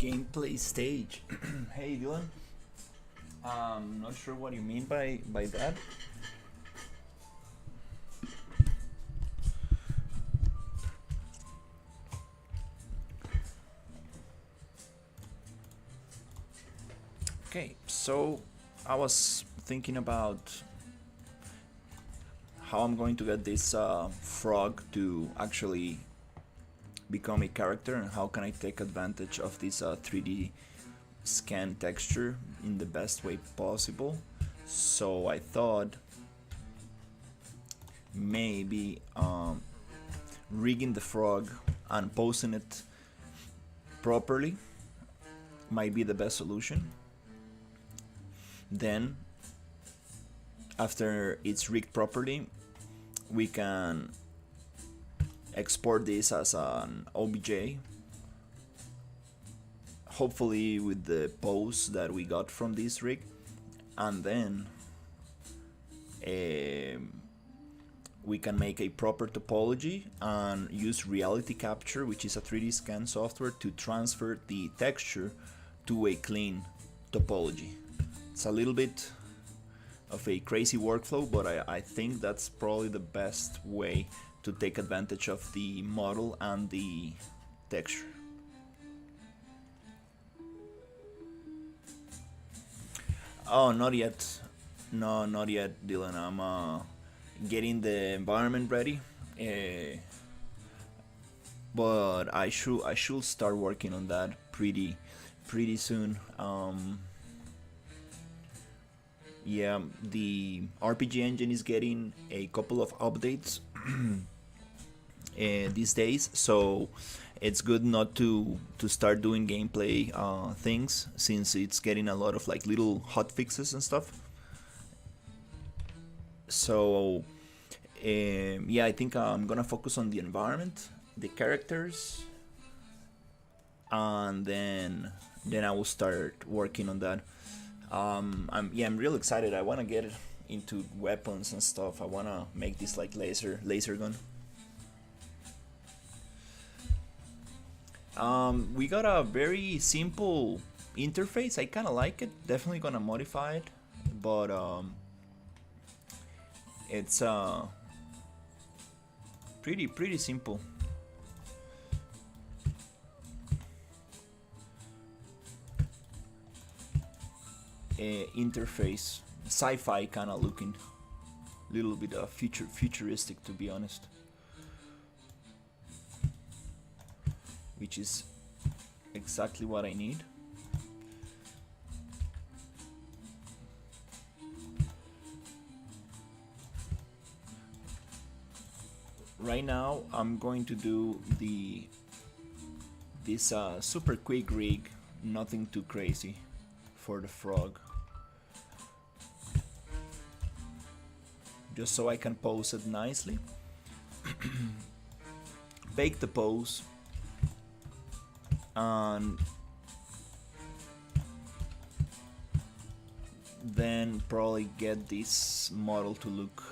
gameplay stage. Hey Dylan, not sure what you mean by that. Okay, so I was thinking about how I'm going to get this frog to actually become a character, and how can I take advantage of this 3D scan texture in the best way possible. So I thought maybe rigging the frog and posing it properly might be the best solution. Then after it's rigged properly, we can export this as an OBJ, hopefully with the pose that we got from this rig, and then we can make a proper topology and use reality capture, which is a 3D scan software, to transfer the texture to a clean topology. It's a little bit of a crazy workflow, but I think that's probably the best way to take advantage of the model and the texture. Oh, not yet. No, not yet, Dylan. I'm getting the environment ready, but I should start working on that pretty soon. Yeah, the RPG engine is getting a couple of updates these days, so it's good not to start doing gameplay things, since it's getting a lot of like little hot fixes and stuff. So yeah, I think I'm gonna focus on the environment, the characters, and then I will start working on that. I'm real excited. I want to get into weapons and stuff. I want to make this like laser gun. We got a very simple interface. I kind of like it. Definitely gonna modify it, but it's pretty simple. Interface, sci-fi kind of looking, little bit futuristic, to be honest, which is exactly what I need. Right now I'm going to do this super quick rig, nothing too crazy for the frog, just so I can pose it nicely. Bake the pose, and then probably get this model to look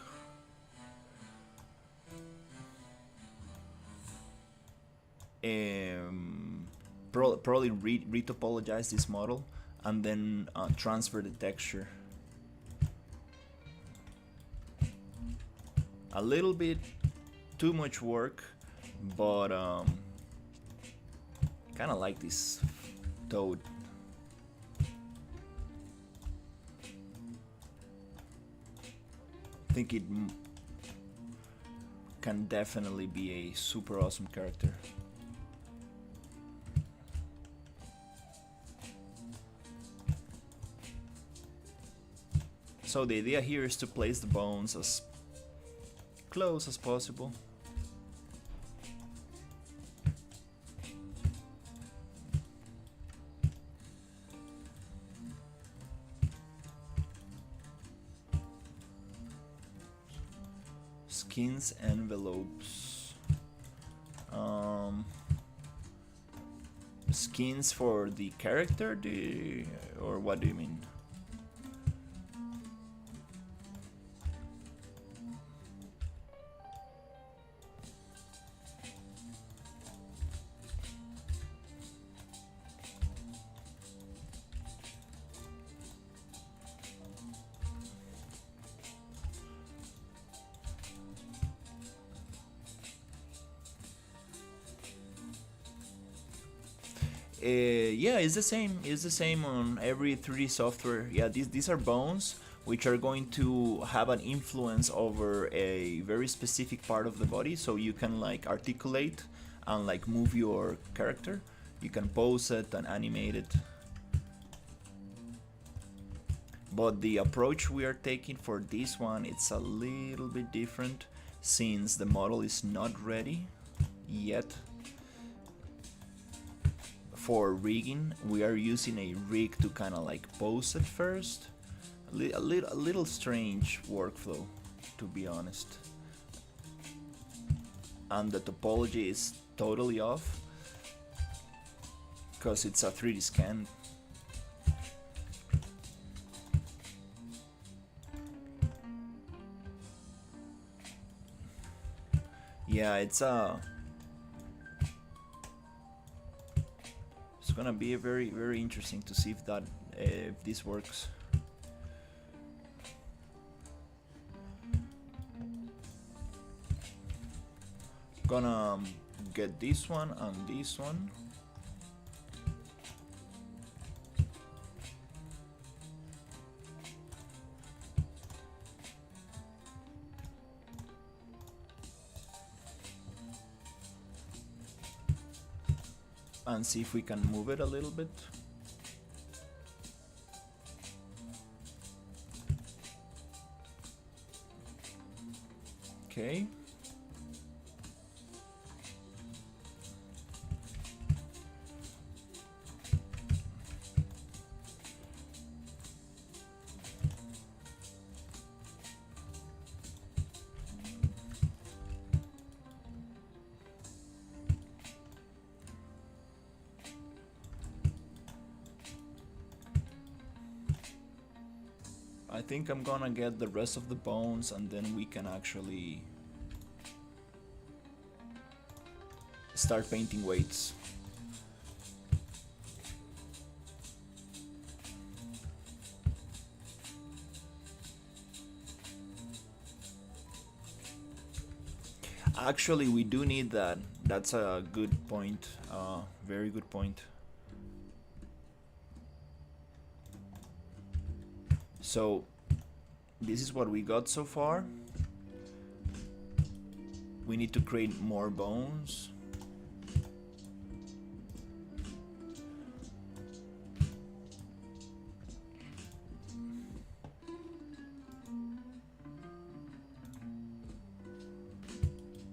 probably retopologize this model, and then transfer the texture. A little bit too much work, but kind of like this toad. I think it can definitely be a super awesome character. So the idea here is to place the bones as close as possible. Skins envelopes. Skins for the character, or what do you mean? Yeah, it's the same. It's the same on every 3D software. Yeah, these are bones which are going to have an influence over a very specific part of the body, so you can like articulate and like move your character. You can pose it and animate it. But the approach we are taking for this one, it's a little bit different since the model is not ready yet. For rigging, we are using a rig to kind of like pose it first. A little strange workflow, to be honest. And the topology is totally off because it's a 3D scan. Yeah, it's gonna be very interesting to see if that if this works. Gonna get this one and this one. And see if we can move it a little bit. Okay. I think I'm gonna get the rest of the bones and then we can actually start painting weights. Actually, we do need that. That's a good point. Very good point. So this is what we got so far. We need to create more bones.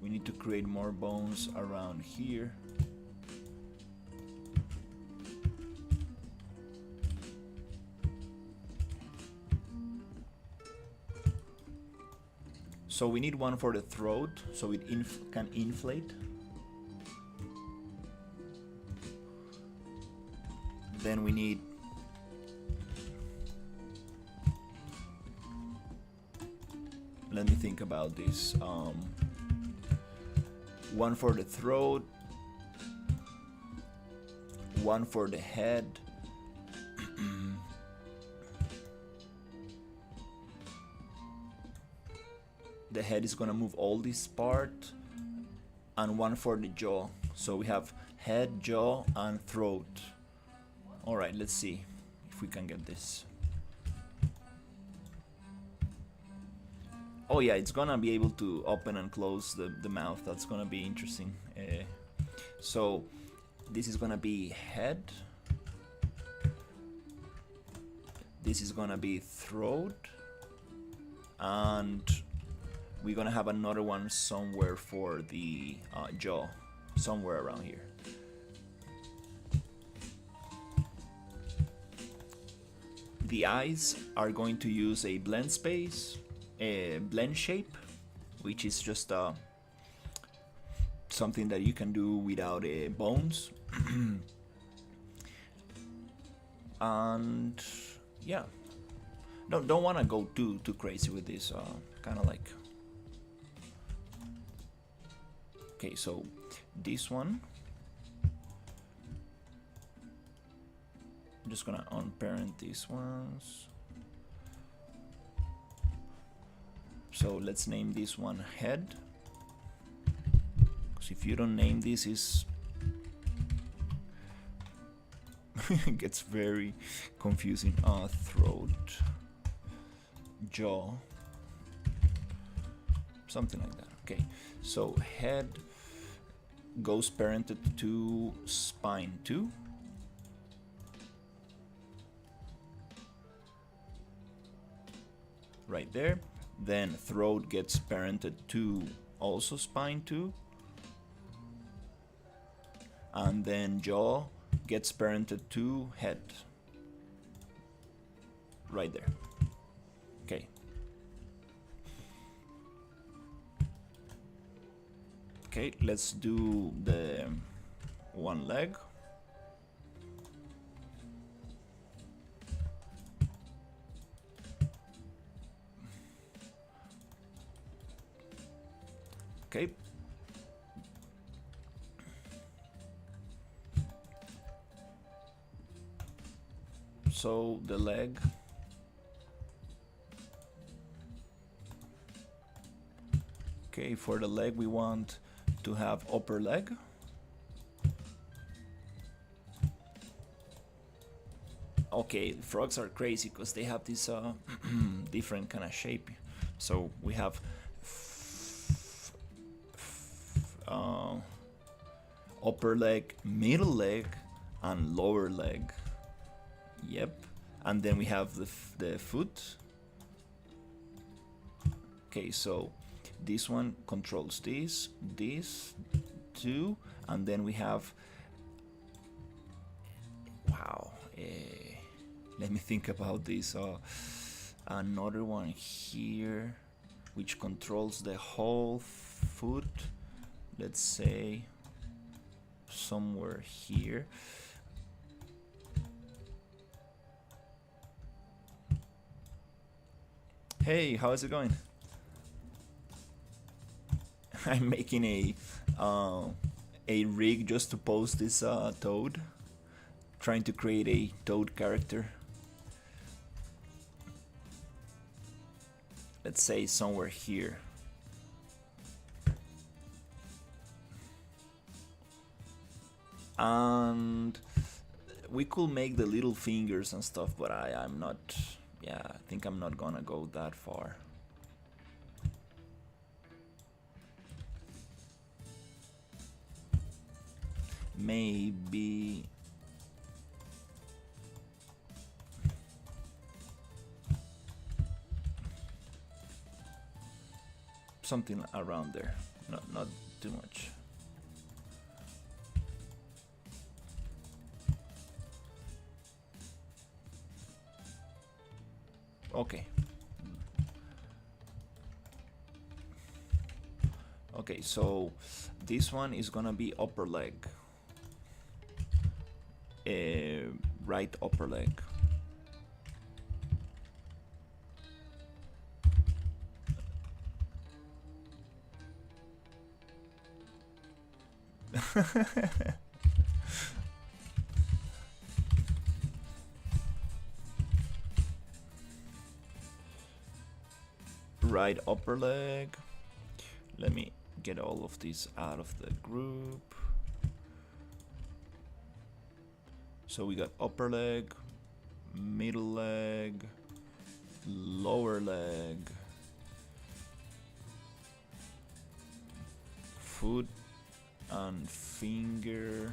We need to create more bones around here. So we need one for the throat, so it can inflate. Then we need let me think about this. One for the throat, one for the head. The head is gonna move all this part, and one for the jaw. So we have head, jaw, and throat. All right, let's see if we can get this. Oh yeah, it's gonna be able to open and close the mouth. That's gonna be interesting. So this is gonna be head. This is gonna be throat, and we're gonna have another one somewhere for the jaw, somewhere around here. The eyes are going to use a blend space, a blend shape, which is just something that you can do without bones. And yeah, don't want to go too crazy with this. Kind of like. Okay, so this one, I'm just gonna unparent these ones. So let's name this one head, because if you don't name this, is It gets very confusing. Throat, jaw, something like that. Okay, so head goes parented to spine 2. Right there. Then throat gets parented to also spine 2. And then jaw gets parented to head. Right there. Okay. Okay, let's do the one leg. Okay. So the leg. Okay, for the leg we want to have upper leg. Okay, frogs are crazy because they have this different kind of shape. So we have upper leg, middle leg, and lower leg. Yep. And then we have the foot. Okay, so this one controls this too, and then we have, wow, let me think about this. Another one here which controls the whole foot, let's say somewhere here. Hey, how's it going? I'm making a rig just to post this toad, trying to create a toad character. Let's say somewhere here. And we could make the little fingers and stuff, but I'm not, yeah, I think I'm not gonna go that far. Maybe something around there, not too much. Okay. Okay, so this one is gonna be upper leg. Right upper leg. Right upper leg. Let me get all of these out of the group. So we got upper leg, middle leg, lower leg, foot and finger.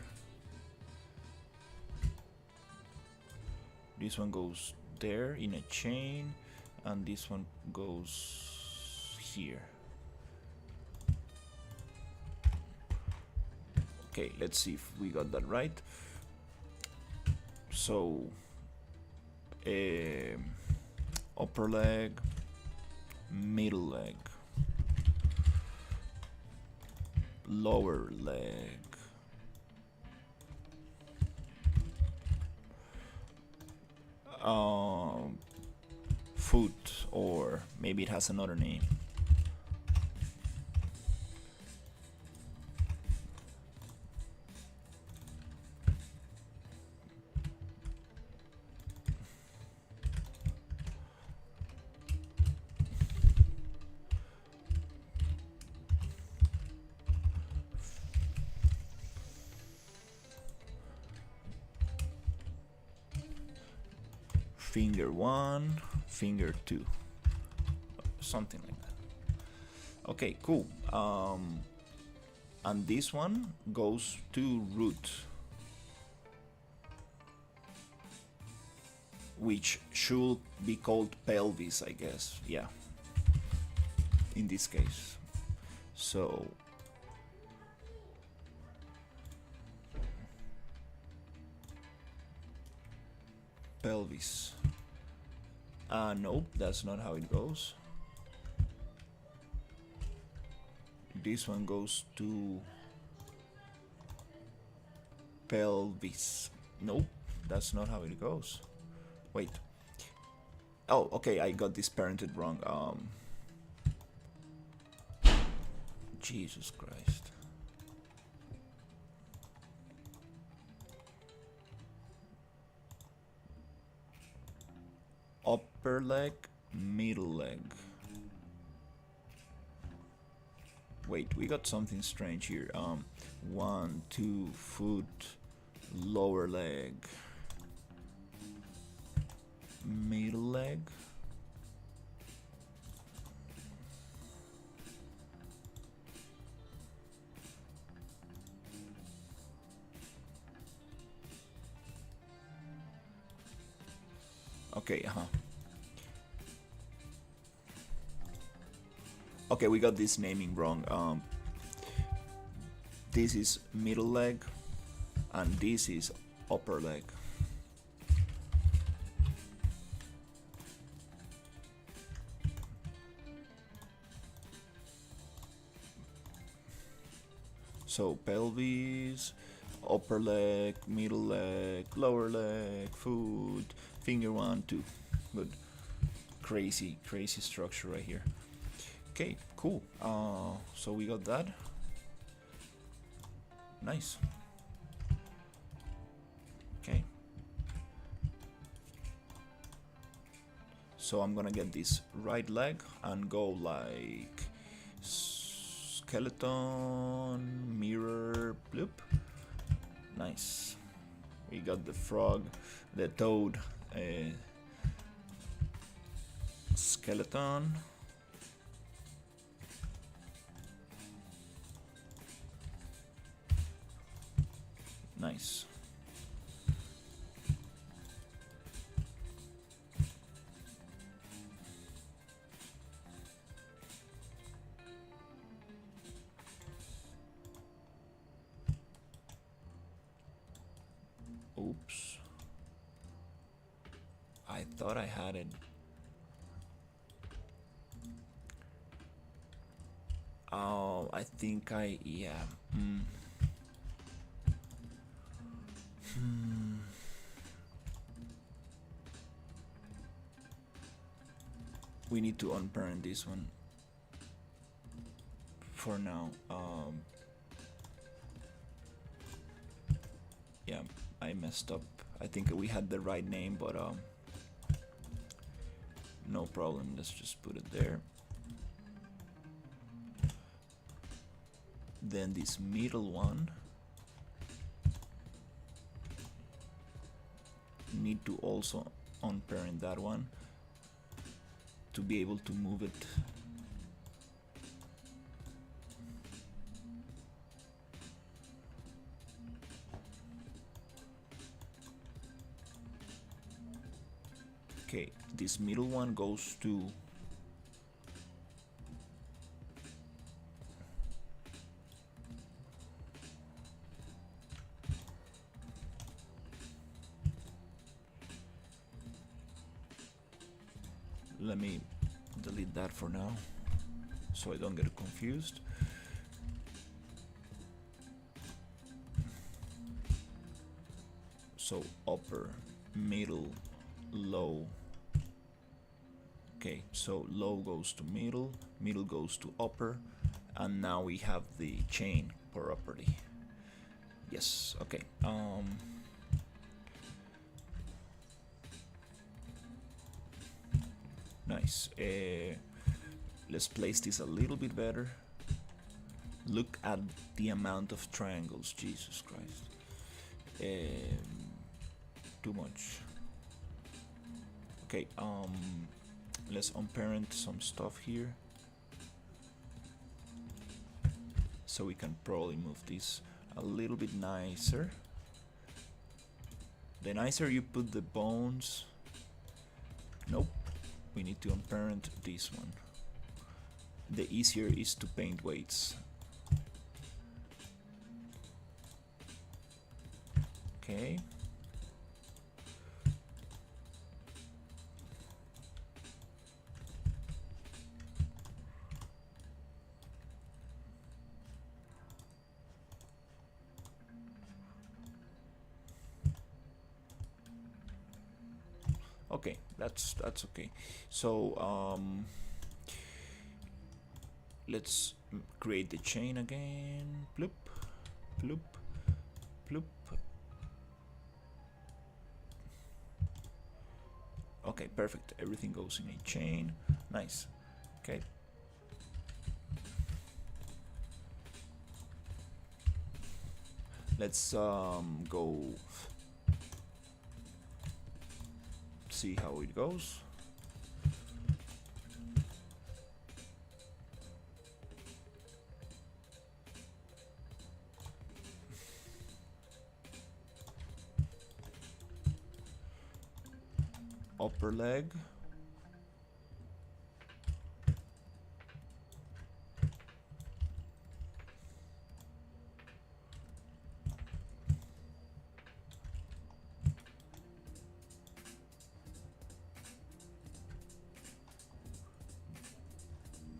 This one goes there in a chain, and this one goes here. Okay, let's see if we got that right. So upper leg, middle leg, lower leg, foot, or maybe it has another name. finger 1, finger 2, something like that. Okay, cool. And this one goes to root, which should be called pelvis, I guess. Yeah, in this case. So pelvis. Nope, that's not how it goes. This one goes to pelvis. Nope, that's not how it goes. Wait. Oh, okay, I got this parented wrong. Jesus Christ. Upper leg, middle leg. Wait, we got something strange here. 1, 2, foot, lower leg, middle leg. Okay, Okay, we got this naming wrong. This is middle leg, and this is upper leg. So pelvis, upper leg, middle leg, lower leg, foot, finger 1, 2. Good. Crazy structure right here. Okay, cool. So we got that. Nice. Okay. So I'm gonna get this right leg and go like skeleton, mirror, bloop. Nice. We got the frog, the toad, skeleton. Nice. Oops. I thought I had it. Oh, I think yeah. We need to unparent this one for now. Yeah, I messed up. I think we had the right name, but no problem. Let's just put it there. Then this middle one need to also unparent that one to be able to move it. Okay, this middle one goes to let me delete that for now so I don't get confused. So upper, middle, low. Okay, so low goes to middle, middle goes to upper, and now we have the chain property. Yes, okay. Nice. Let's place this a little bit better. Look at the amount of triangles, Jesus Christ. Too much. Okay, let's unparent some stuff here. So we can probably move this a little bit nicer. The nicer you put the bones... Nope, we need to unparent this one. The easier is to paint weights. Okay. Okay, that's okay. So let's create the chain again. Bloop, bloop, bloop. Okay, perfect. Everything goes in a chain. Nice. Okay. Let's go see how it goes. Upper leg.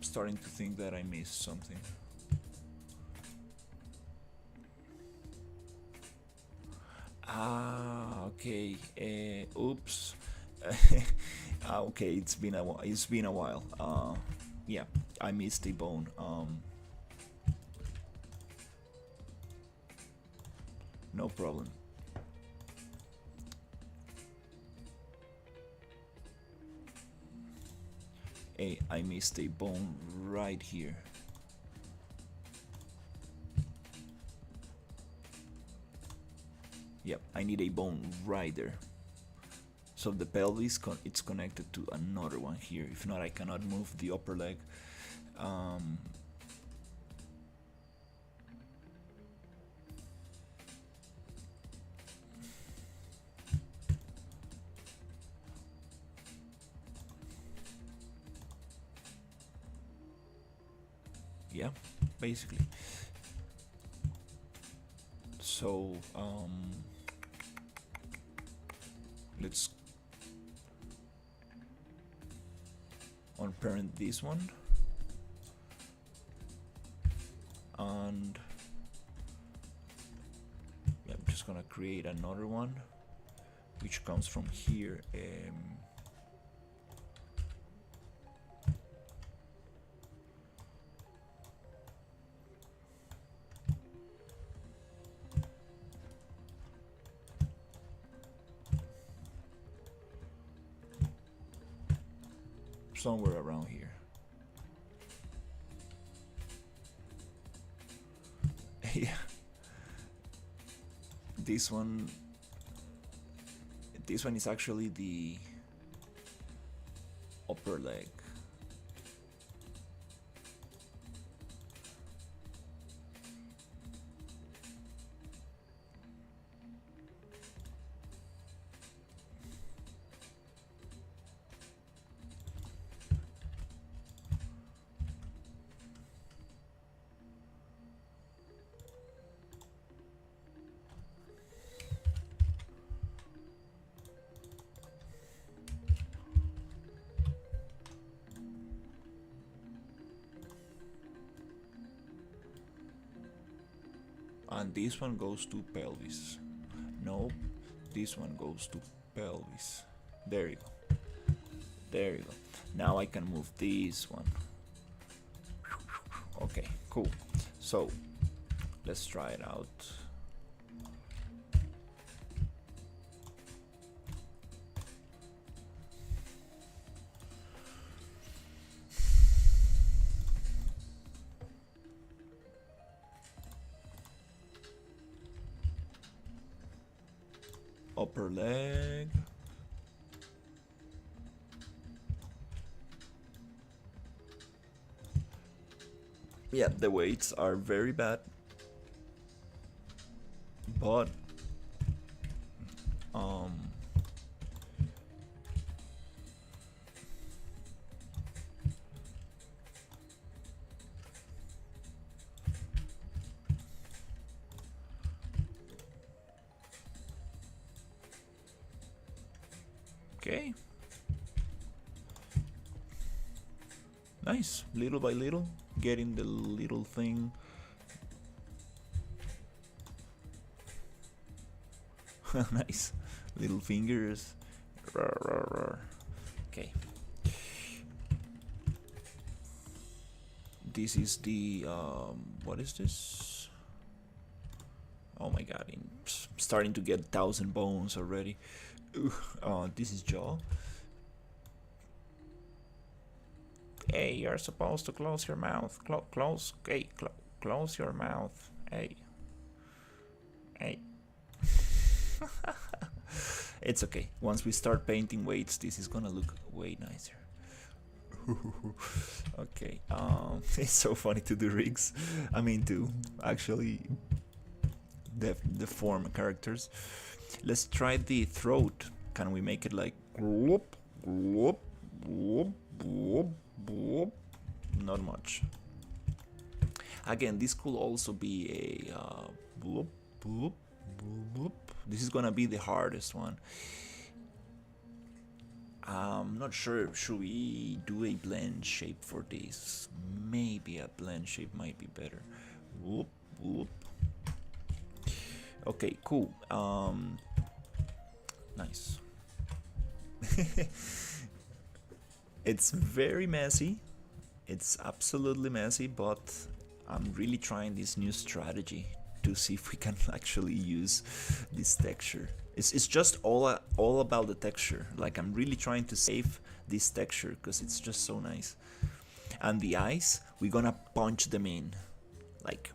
Starting to think that I missed something. Ah, okay. Oops. Okay, it's been a while. It's been a while. Yeah, I missed a bone. No problem. Hey, I missed a bone right here. Yep, I need a bone right there. So the pelvis, it's connected to another one here. If not, I cannot move the upper leg. Yeah, basically. So let's unparent this one, and yeah, I'm just gonna create another one which comes from here. Somewhere around here. Yeah. This one is actually the upper leg. And this one goes to pelvis. Nope, this one goes to pelvis. There you go. There you go. Now I can move this one. Okay, cool. So let's try it out. Upper leg. Yeah, the weights are very bad, but okay, nice. Little by little, getting the little thing. Nice, little fingers. Rawr, rawr, rawr. Okay. This is the what is this? Oh my god, I'm starting to get 1,000 bones already. This is jaw. Hey, you're supposed to close your mouth. Close. Hey, close your mouth. Hey. Hey. It's okay. Once we start painting weights, this is gonna look way nicer. Okay. It's so funny to do rigs. I mean, to actually deform characters. Let's try the throat. Can we make it like glop, glop, glop, glop, glop? Not much. Again, this could also be a bloop, bloop, bloop. This is gonna be the hardest one. I'm not sure. Should we do a blend shape for this? Maybe a blend shape might be better. Whoop, whoop. Okay, cool. Nice. It's very messy. It's absolutely messy, but I'm really trying this new strategy to see if we can actually use this texture. It's just all about the texture. Like, I'm really trying to save this texture because it's just so nice. And the eyes, we're gonna punch them in, like,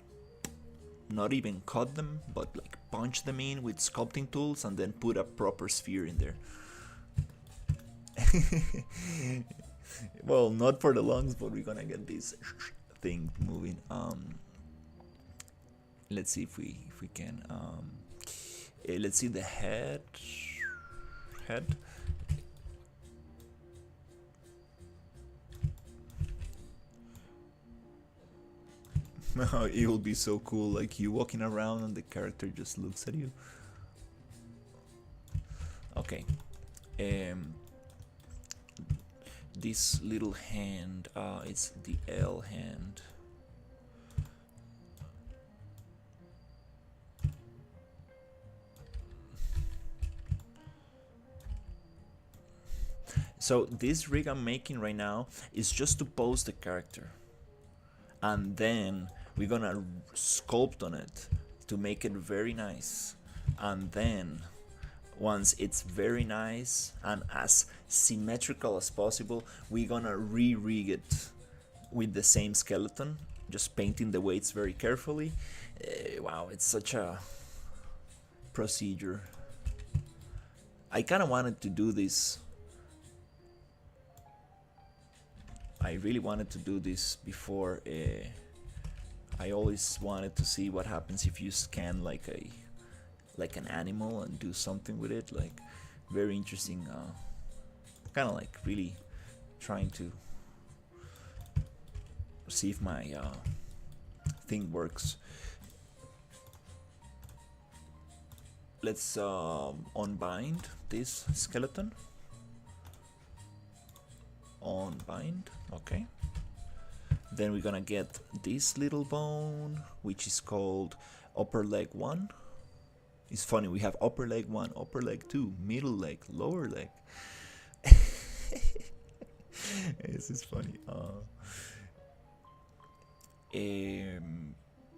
not even cut them, but like punch them in with sculpting tools and then put a proper sphere in there. Well, not for the lungs, but we're gonna get this thing moving. Let's see if we can. Let's see the head. It will be so cool, like you walking around and the character just looks at you. Okay. This little hand, it's the L hand. So this rig I'm making right now is just to pose the character, and then we're gonna sculpt on it to make it very nice. And then once it's very nice and as symmetrical as possible, we're gonna re-rig it with the same skeleton, just painting the weights very carefully. Wow, it's such a procedure. I kind of wanted to do this. I really wanted to do this before. I always wanted to see what happens if you scan like an animal and do something with it. Like, very interesting. Kind of like really trying to see if my thing works. Let's unbind this skeleton. Unbind. Okay. Then we're gonna get this little bone, which is called upper leg 1. It's funny, we have upper leg 1, upper leg 2, middle leg, lower leg. This is funny.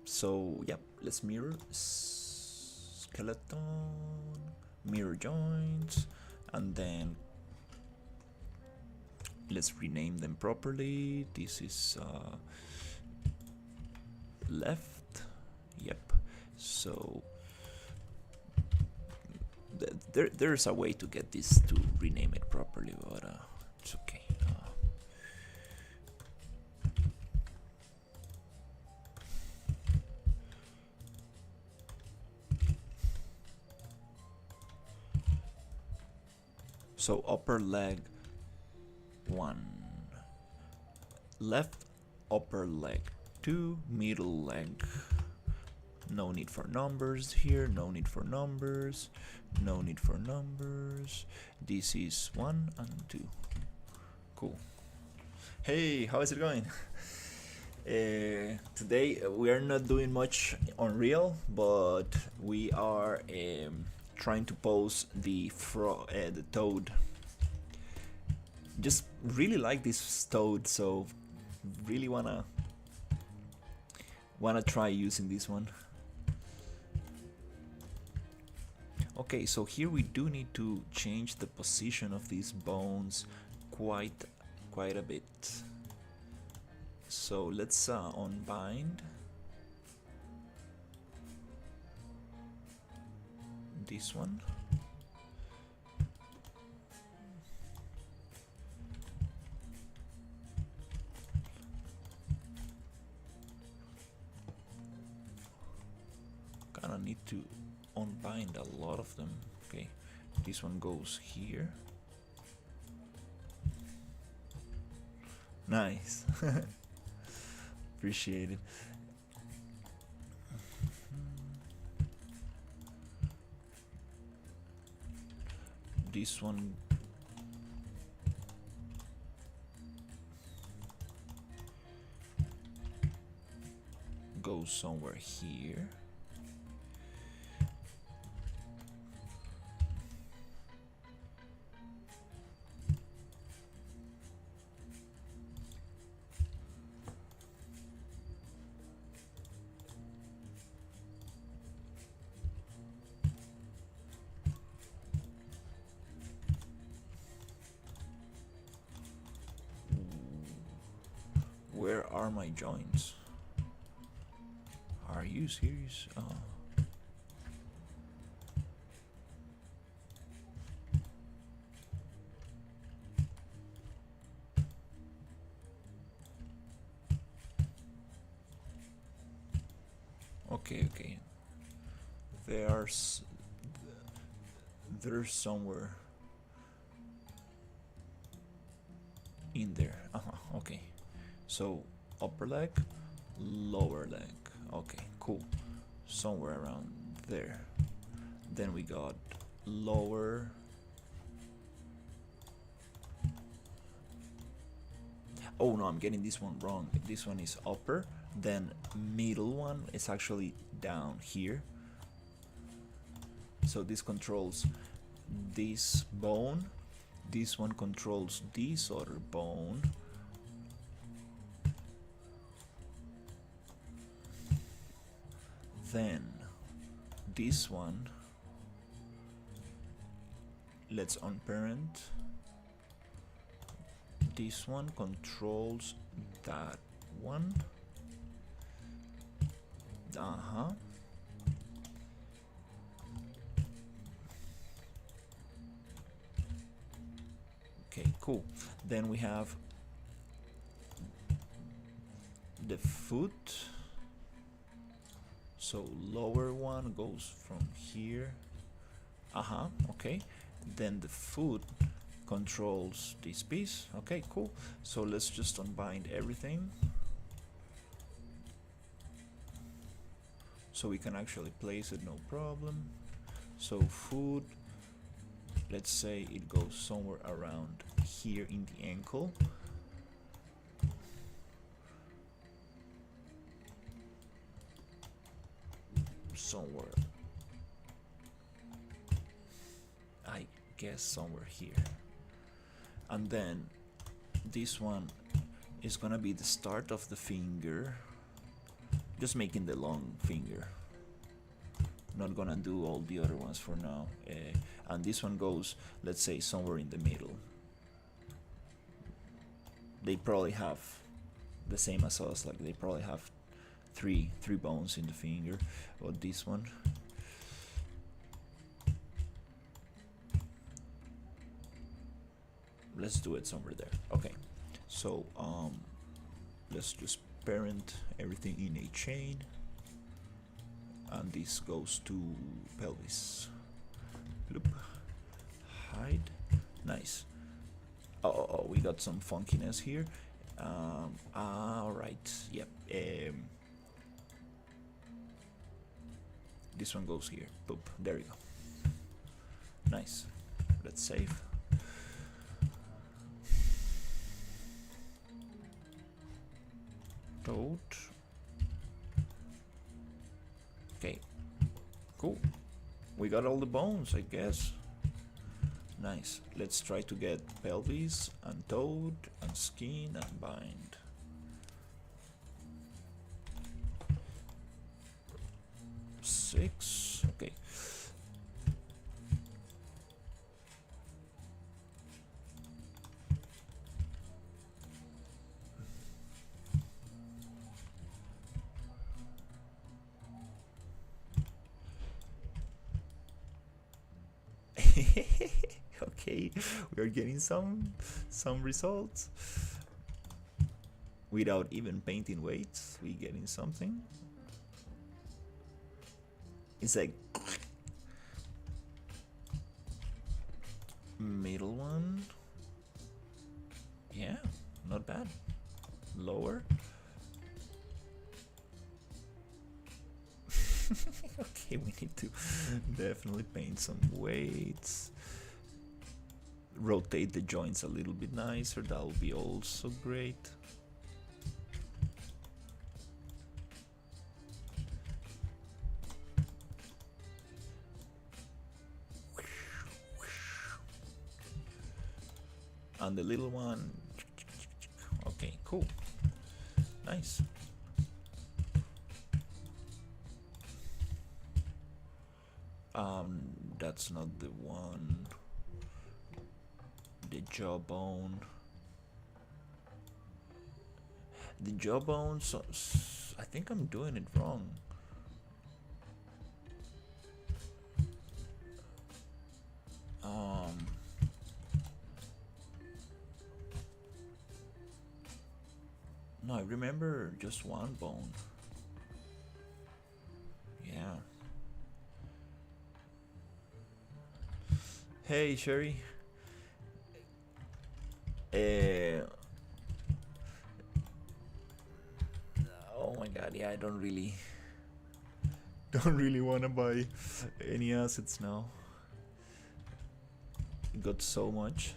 So yeah, let's mirror skeleton, mirror joints, and then let's rename them properly. This is left. Yep. So there's a way to get this to rename it properly, but it's okay. So upper leg 1, left upper leg 2, middle leg. No need for numbers here, no need for numbers, no need for numbers. This is 1 and 2. Cool. Hey, how is it going? Today we are not doing much on Real, but we are trying to pose the toad. Just really like this toad, so really wanna try using this one. Okay, so here we do need to change the position of these bones quite a bit. So let's unbind this one. Kinda need to unbind a lot of them. Okay, this one goes here. Nice. Appreciate it. This one goes somewhere here. Where are my joints? Are you serious? Oh. Okay. There's somewhere in there. Okay. So upper leg, lower leg. Okay, cool. Somewhere around there. Then we got lower. Oh no, I'm getting this one wrong. This one is upper, then middle one is actually down here. So this controls this bone. This one controls this other bone. Then this one, let's unparent. This one controls that one. Okay, cool. Then we have the foot. So lower one goes from here. Okay. Then the foot controls this piece. Okay, cool. So let's just unbind everything. So we can actually place it, no problem. So foot, let's say it goes somewhere around here in the ankle. Somewhere, I guess somewhere here. And then this one is gonna be the start of the finger, just making the long finger. Not gonna do all the other ones for now. And this one goes, let's say, somewhere in the middle. They probably have the same as us, like they probably have three bones in the finger. Or this one, let's do it somewhere there. Okay, so let's just parent everything in a chain, and this goes to pelvis. Loop. Hide, Nice. Oh, we got some funkiness here. Alright, yep. This one goes here. Boop, there you go. Nice. Let's save. Toad. Okay. Cool. We got all the bones, I guess. Nice. Let's try to get pelvis and toad and skin and bind. Six. Okay. Okay, we are getting some results without even painting weights. We getting something. It's like middle one. Yeah, not bad. Lower. Okay, we need to definitely paint some weights. Rotate the joints a little bit nicer. That will be also great. And the little one. Okay, cool. Nice. That's not the one. The jawbone. The jawbone, so I think I'm doing it wrong. No, I remember just one bone. Yeah. Hey, Sherry. Oh my god, yeah, I don't really wanna buy any assets now. It got so much.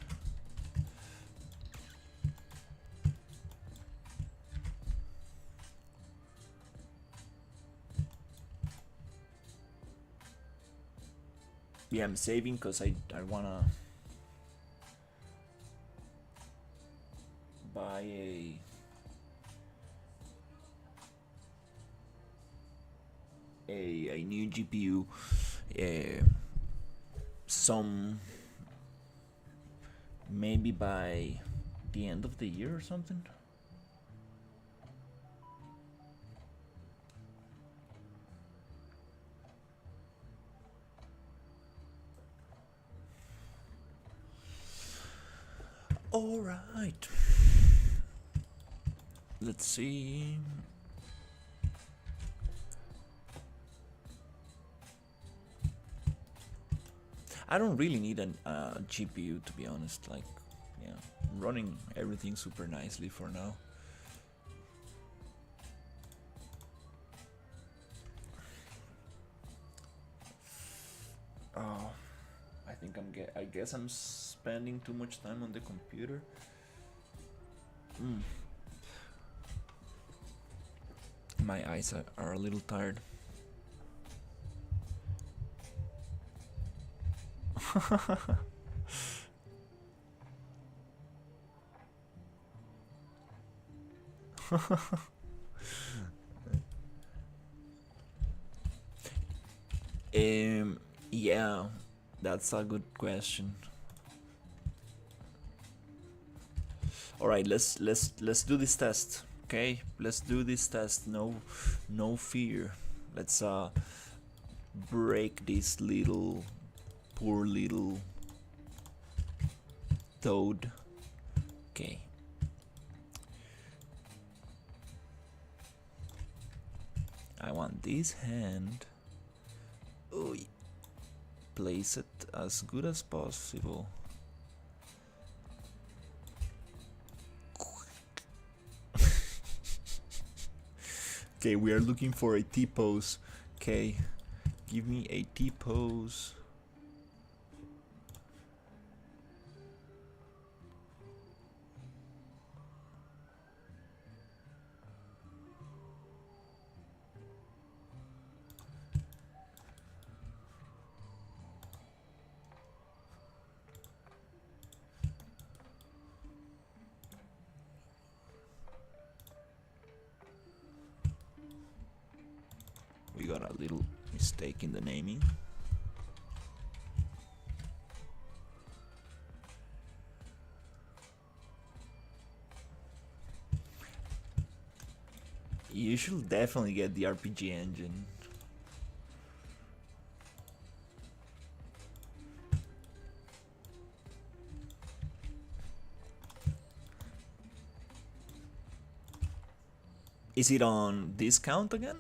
Yeah, I'm saving because I wanna buy a new GPU, some maybe by the end of the year or something. All right. Let's see. I don't really need a GPU, to be honest. Like, yeah, I'm running everything super nicely for now. Oh, I guess I'm spending too much time on the computer. My eyes are a little tired. Yeah, that's a good question. All right, let's do this test. Okay, let's do this test. No fear. Let's break this poor little toad. Okay. I want this hand. Ooh, place it as good as possible. Okay, we are looking for a T-pose. Okay, give me a T-pose. We got a little mistake in the naming. You should definitely get the RPG engine. Is it on discount again?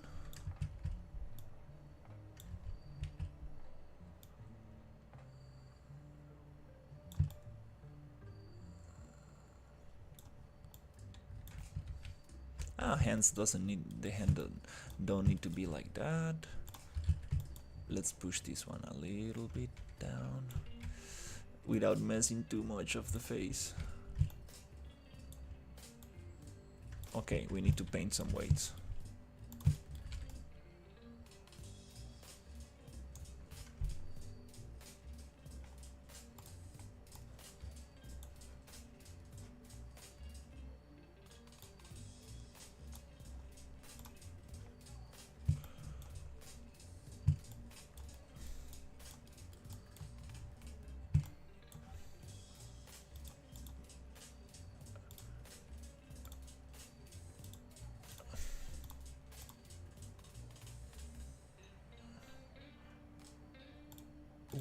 Hands doesn't need the hand don't need to be like that. Let's push this one a little bit down without messing too much of the face. Okay, we need to paint some weights.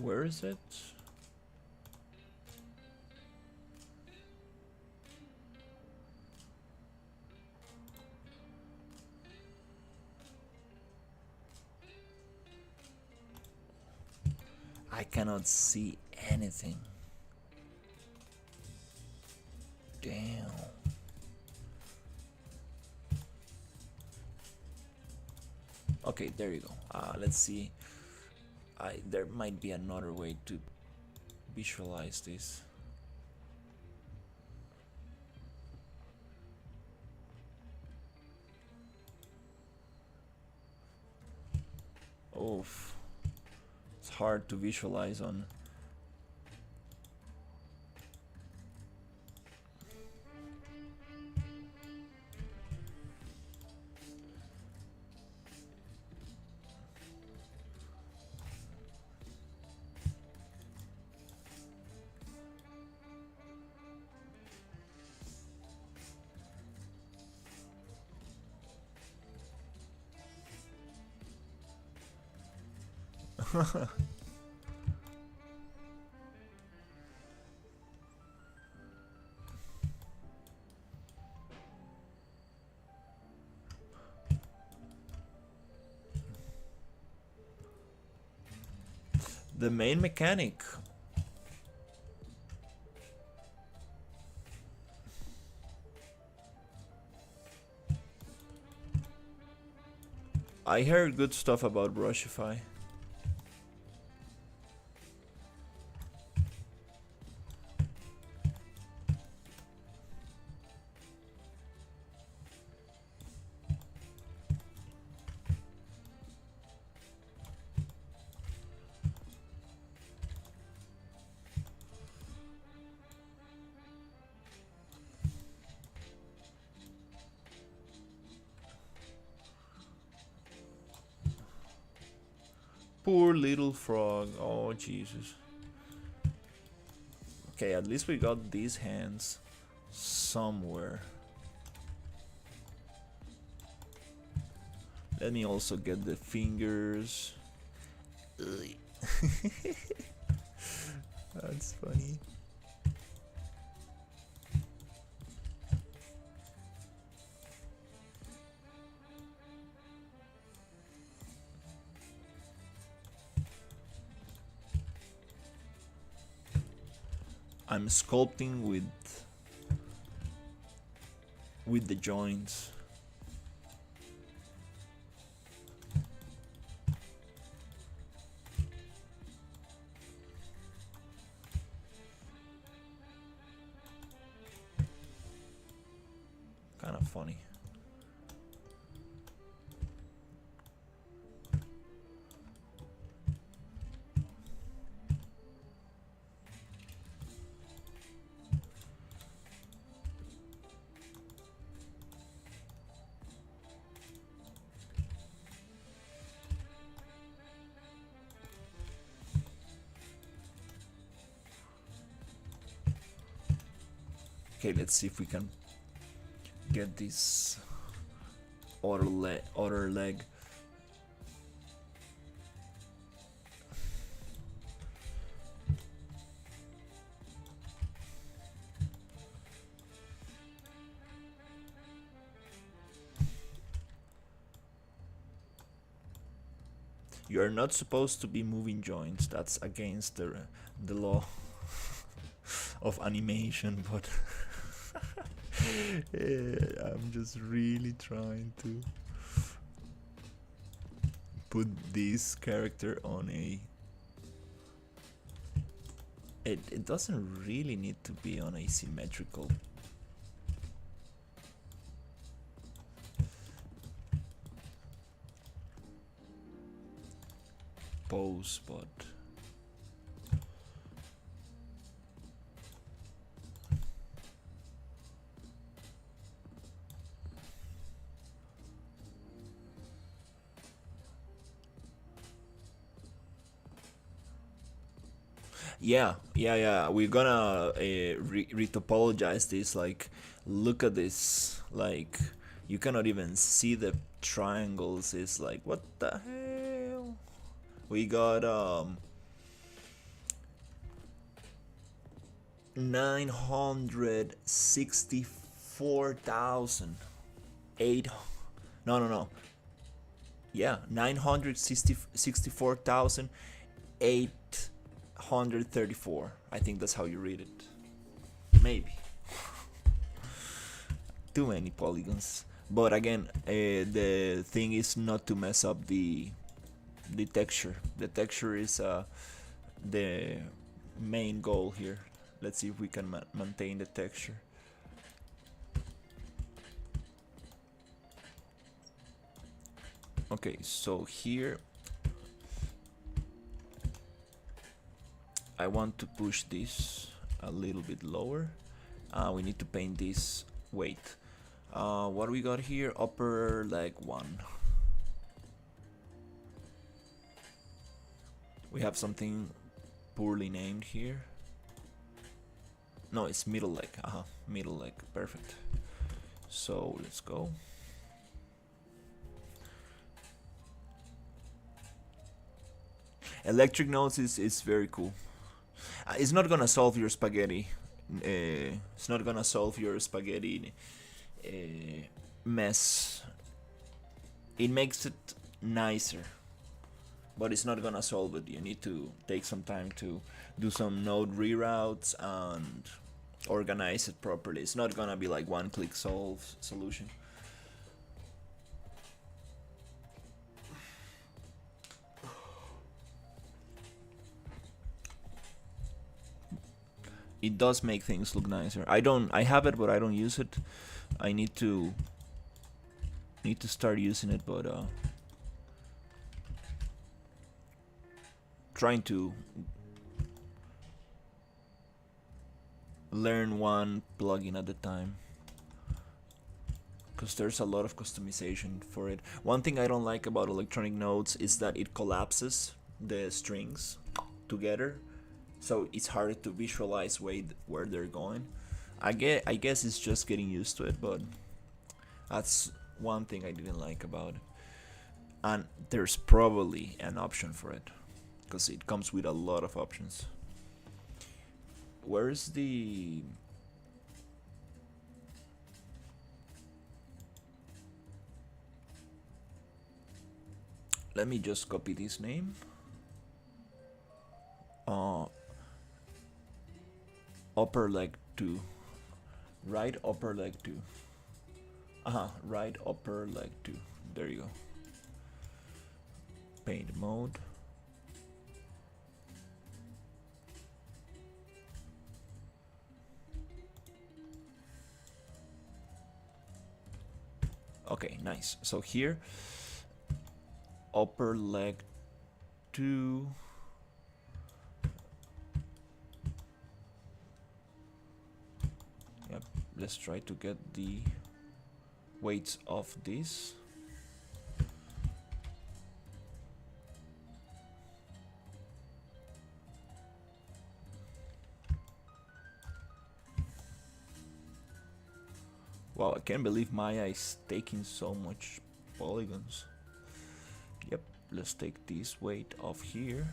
Where is it? I cannot see anything. Damn. Okay, there you go. Let's see. There might be another way to visualize this. Oof. It's hard to visualize on. The main mechanic. I heard good stuff about Rushify. Poor little frog. Oh, Jesus. Okay, at least we got these hands somewhere. Let me also get the fingers. That's funny. I'm sculpting with the joints. funny. Okay, let's see if we can get this other leg. You are not supposed to be moving joints. That's against the law of animation, but I'm just really trying to put this character on a... It doesn't really need to be on a symmetrical pose, but yeah, we're gonna retopologize this. Like, look at this. Like, you cannot even see the triangles. It's like, what the hell? We got 964,008. No. Yeah, 964,834. I think that's how you read it. Maybe. Too many polygons. But again, the thing is not to mess up the texture. The texture is the main goal here. Let's see if we can maintain the texture. Okay, so here I want to push this a little bit lower. We need to paint this. Wait, what do we got here? Upper leg 1. We have something poorly named here. No, it's middle leg. Middle leg. Perfect. So let's go. Electric nodes is very cool. It's not gonna solve your spaghetti. It's not gonna solve your spaghetti mess. It makes it nicer, but it's not gonna solve it. You need to take some time to do some node reroutes and organize it properly. It's not gonna be like one-click solution. It does make things look nicer. I have it, but I don't use it. I need to start using it, but trying to learn one plugin at a time, because there's a lot of customization for it. One thing I don't like about electronic nodes is that it collapses the strings together, so it's hard to visualize where they're going. I guess it's just getting used to it, but that's one thing I didn't like about it. And there's probably an option for it, because it comes with a lot of options. Where's the... Let me just copy this name. Upper leg 2. Right upper leg 2. Right upper leg 2. There you go. Paint mode. Okay, nice. So here, upper leg 2. Yep, let's try to get the weights of this. Wow, I can't believe Maya is taking so much polygons. Yep, let's take this weight off here.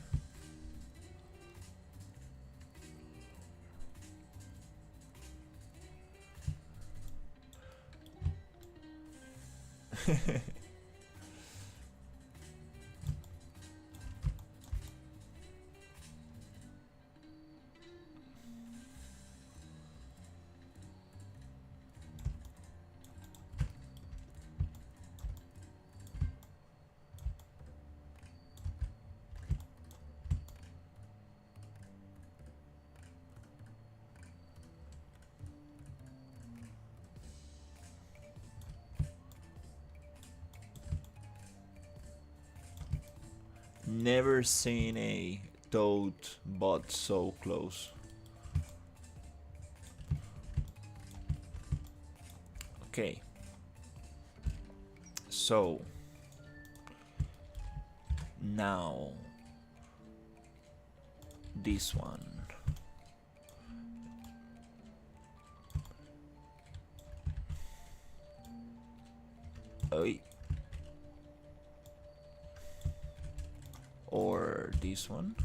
Never seen a toad bot so close. Okay. So now this one. Oi. Or this one.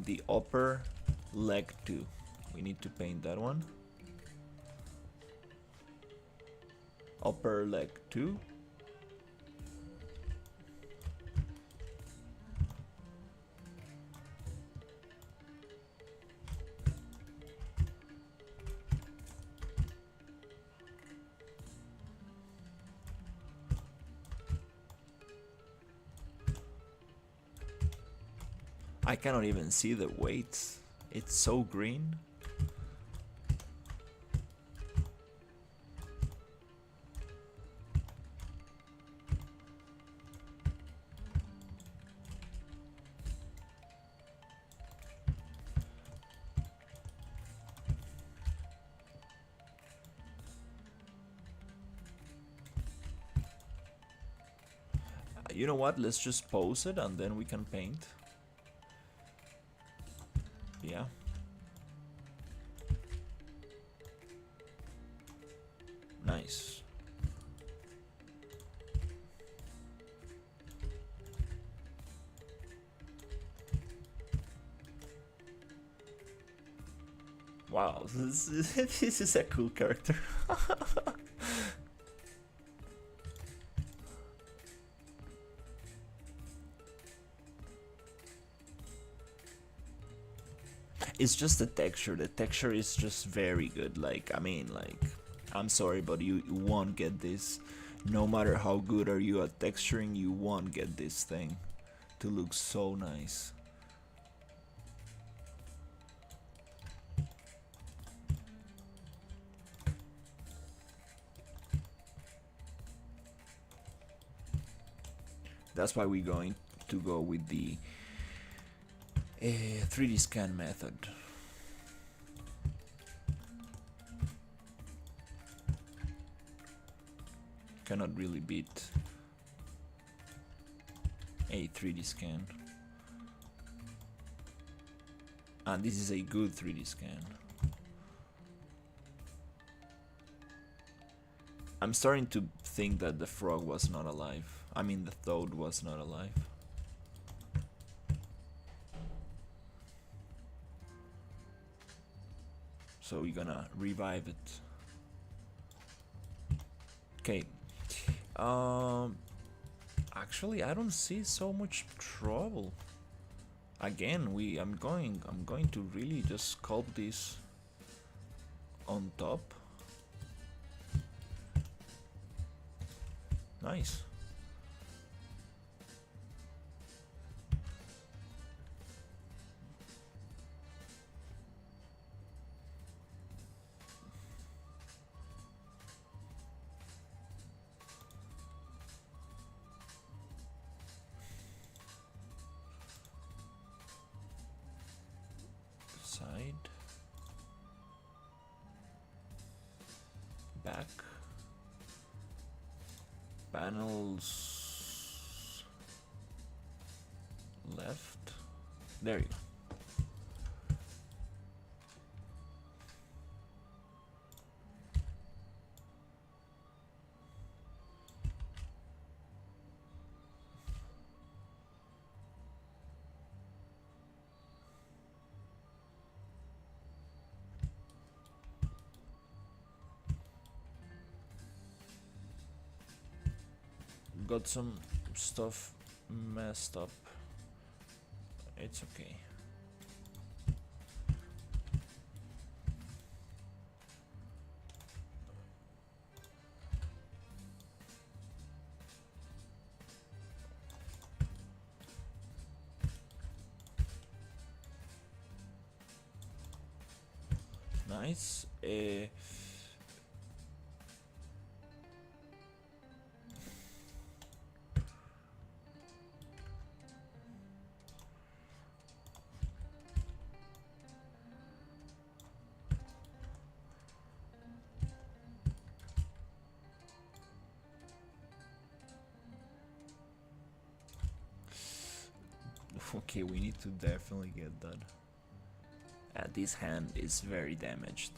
The upper leg 2. We need to paint that one. Upper leg 2. I cannot even see the weights. It's so green. You know what? Let's just pose it and then we can paint. Yeah. Nice. Wow, this is a cool character. It's just the texture. The texture is just very good. Like, I mean, like, I'm sorry, but you won't get this. No matter how good are you at texturing, you won't get this thing to look so nice. That's why we're going to go with the 3D scan method. Cannot really beat a 3D scan. And this is a good 3D scan. I'm starting to think that the frog was not alive. I mean, the toad was not alive. So we're gonna revive it. Okay. Actually, I don't see so much trouble. Again, I'm going to really just sculpt this on top. Nice. side, back, panels left. There you go. Got some stuff messed up. It's okay. Nice. Okay, we need to definitely get that. This hand is very damaged.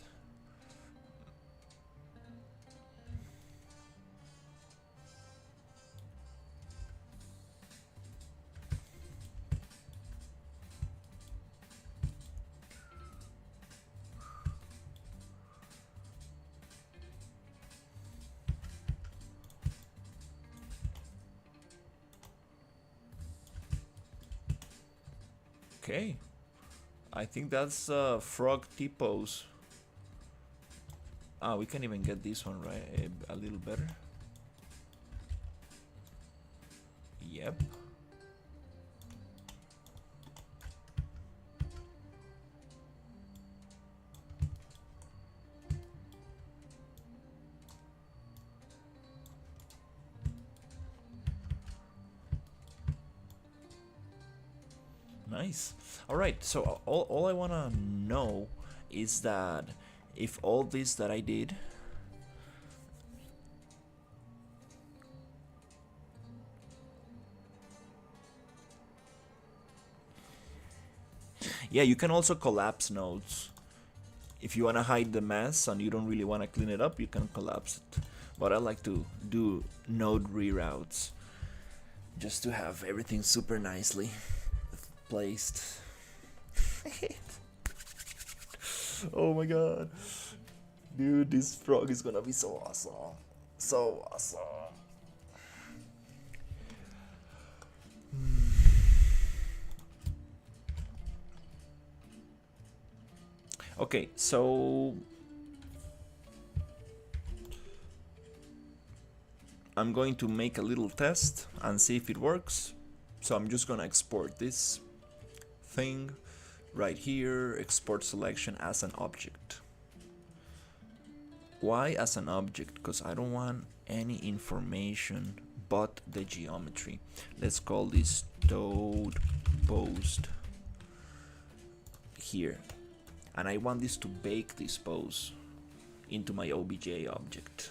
Okay, I think that's frog T-pose. Ah, we can even get this one right a little better. Yep. Nice. All right, so all I want to know is that if all this that I did yeah, you can also collapse nodes. If you want to hide the mess and you don't really want to clean it up, you can collapse it. But I like to do node reroutes just to have everything super nicely placed. Oh my god. Dude, this frog is gonna be so awesome. So awesome. Okay, so I'm going to make a little test and see if it works. So I'm just gonna export this thing right here, export selection as an object. Why as an object? Because I don't want any information but the geometry. Let's call this toad post here. And I want this to bake this pose into my OBJ object.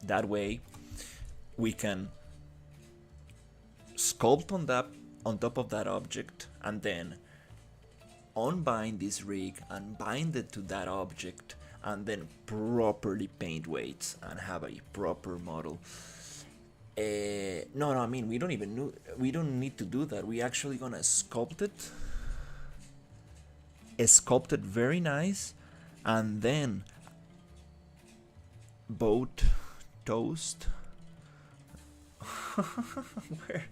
That way we can sculpt on top of that object and then unbind this rig and bind it to that object and then properly paint weights and have a proper model. No, I mean we don't need to do that. We actually gonna sculpt it very nice, and then boat toast. Where?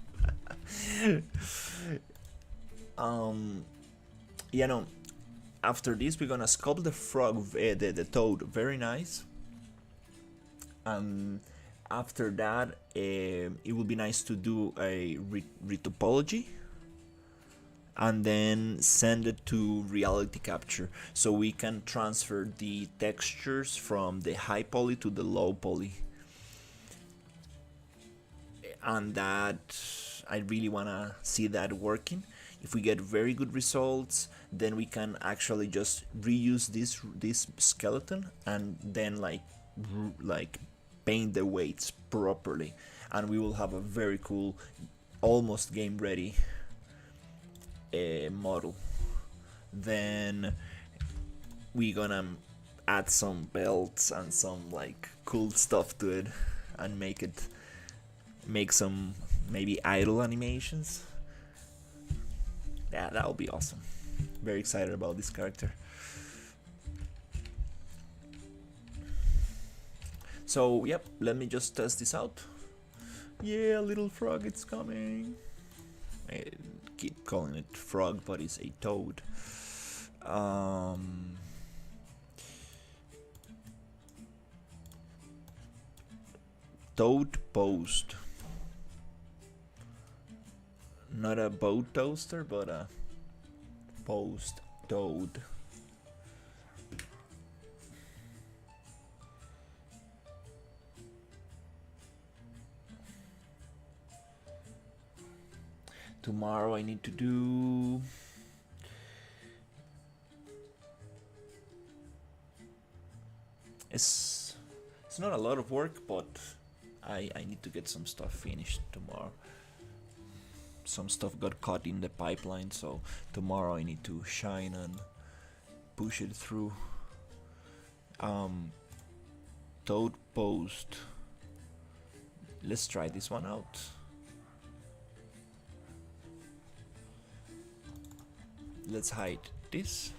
You know, after this we're gonna sculpt the frog, the toad very nice, and after that it will be nice to do a retopology and then send it to reality capture so we can transfer the textures from the high poly to the low poly. And that I really want to see that working. If we get very good results, then we can actually just reuse this skeleton and then like paint the weights properly, and we will have a very cool, almost game ready model. Then we gonna add some belts and some like cool stuff to it and make some maybe idle animations. Yeah, that'll be awesome. Very excited about this character. So yep, let me just test this out. Yeah, little frog, it's coming. I keep calling it frog, but it's a toad. Toad post. Not a boat toaster, but a post toad. Tomorrow I need to do it's not a lot of work, but I need to get some stuff finished tomorrow. Some stuff got caught in the pipeline, so tomorrow I need to shine and push it through. Toad post. Let's try this one out. Let's hide this.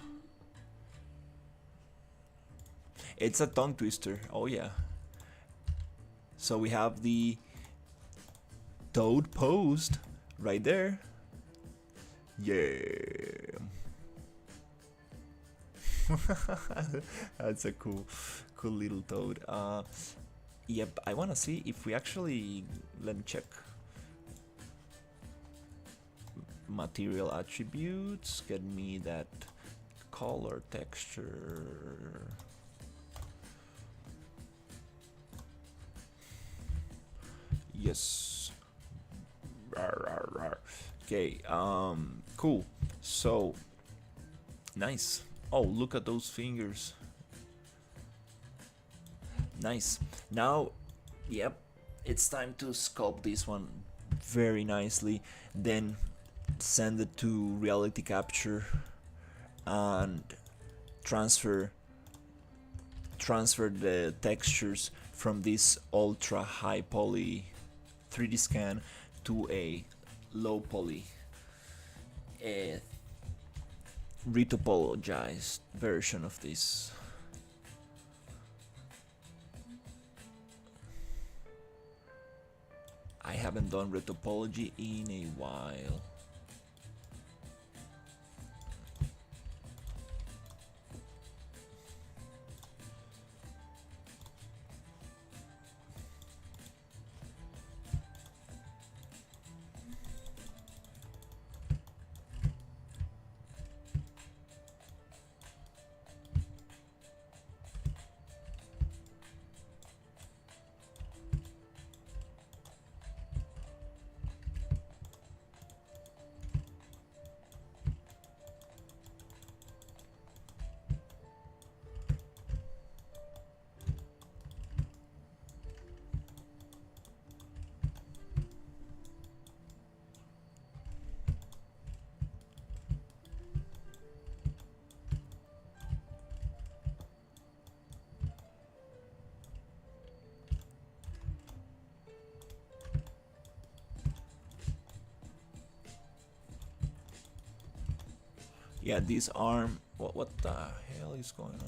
It's a tongue twister. Oh yeah. So we have the toad post right there. Yeah. That's a cool little toad. Yep, I wanna see if we actually, let me check. Material attributes, get me that color texture. Yes. Okay, cool. So nice. Oh, look at those fingers. Nice. Now, yep, it's time to sculpt this one very nicely, then send it to reality capture and transfer the textures from this ultra high poly 3D scan to a low poly retopologized version of this. I haven't done retopology in a while. Yeah, this arm, what the hell is going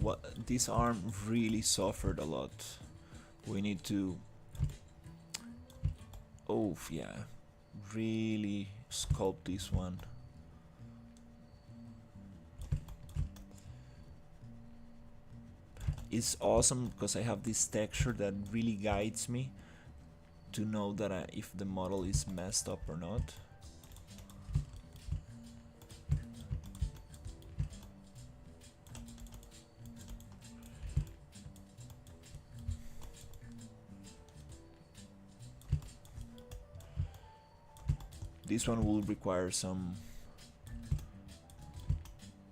on? This arm really suffered a lot. We need to, oh yeah, really sculpt this one. It's awesome because I have this texture that really guides me to know that if the model is messed up or not. This one will require some.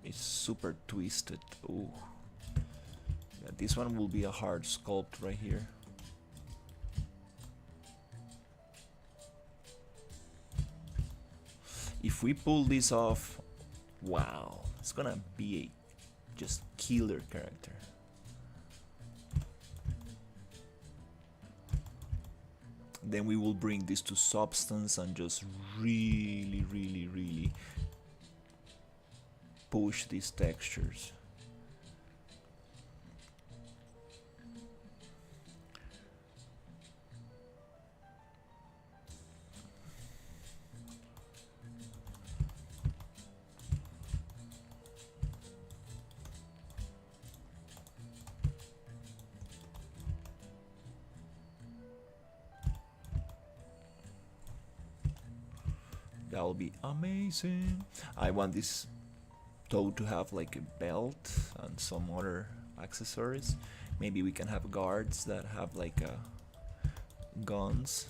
It's super twisted. Ooh. Yeah, this one will be a hard sculpt right here. If we pull this off, wow, it's gonna be a just killer character. Then we will bring this to substance and just really push these textures. That will be amazing. I want this toe to have like a belt and some other accessories. Maybe we can have guards that have like guns.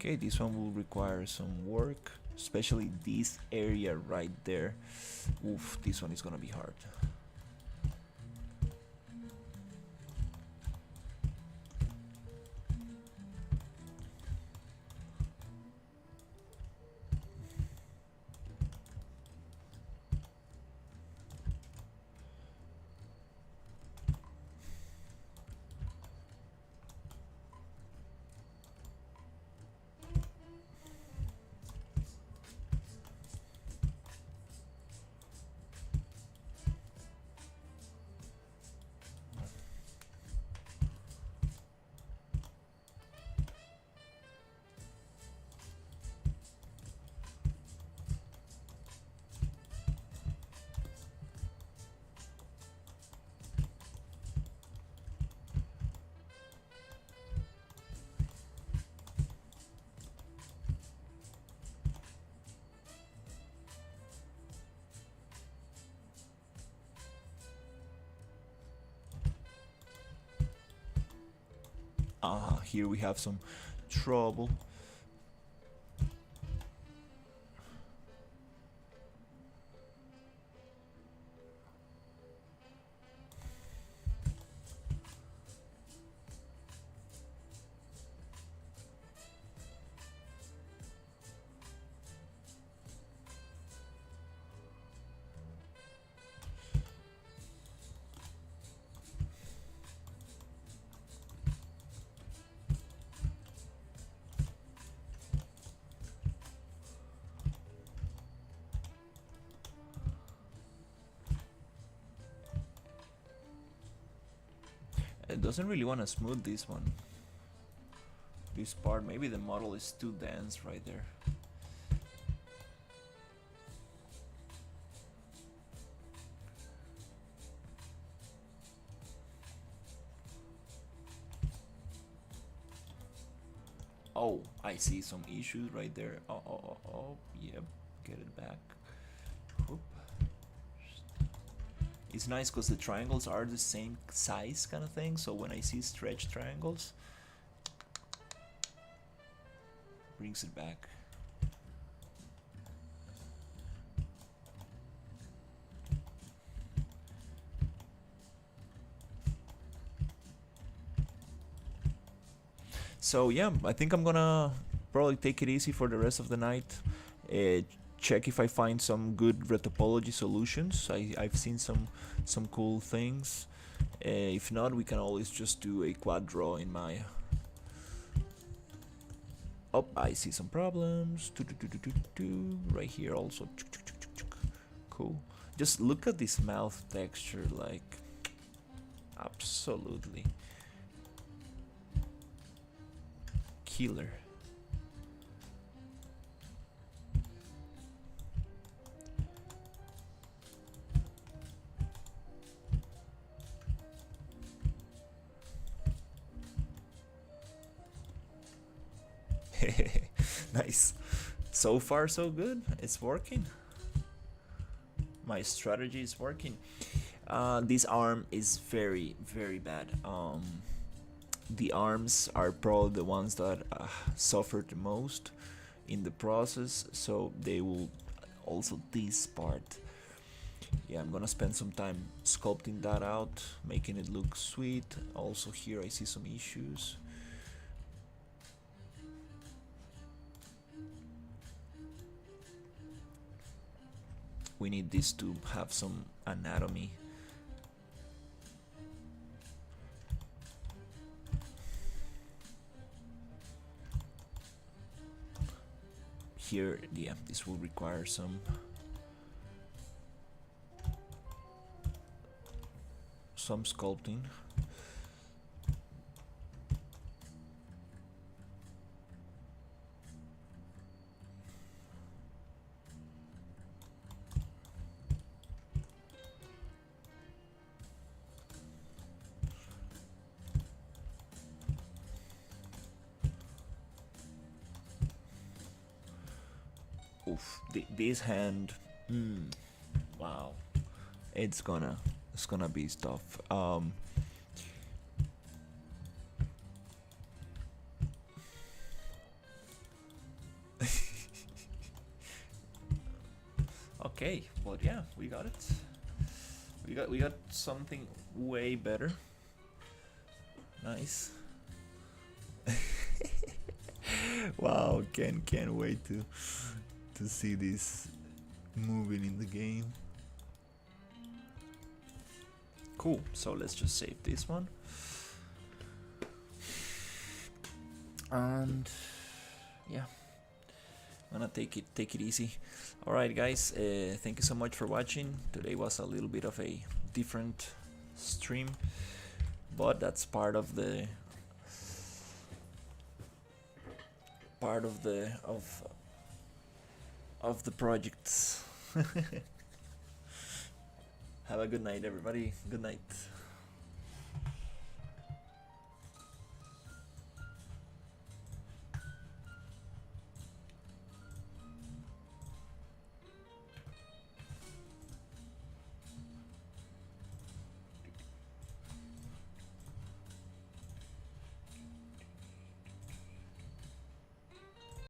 Okay, this one will require some work, especially this area right there. Oof, this one is gonna be hard. Here we have some trouble. It doesn't really want to smooth this one. This part, maybe the model is too dense right there. Oh, I see some issues right there. Oh, yep, get it back. Whoop. It's nice because the triangles are the same size kind of thing, so when I see stretched triangles, brings it back. So yeah, I think I'm gonna probably take it easy for the rest of the night. Check if I find some good retopology solutions. I've seen some cool things. If not, we can always just do a quad draw in Maya. Oh, I see some problems. Right here also. Cool. Just look at this mouth texture, like absolutely killer. Nice. So far so good. It's working. My strategy is working. This arm is very, very bad. The arms are probably the ones that suffered the most in the process, so they will also this part. Yeah, I'm gonna spend some time sculpting that out, making it look sweet. Also here I see some issues. We need this to have some anatomy. Here, yeah, this will require some sculpting. Oof, this hand, wow, it's gonna be tough. Okay, well, yeah, we got it. We got something way better. Nice. Wow, can't wait to see this moving in the game. Cool. So let's just save this one. And yeah, I'm gonna take it easy. All right, guys. Thank you so much for watching. Today was a little bit of a different stream, but that's part of the of the project. Have a good night, everybody. Good night.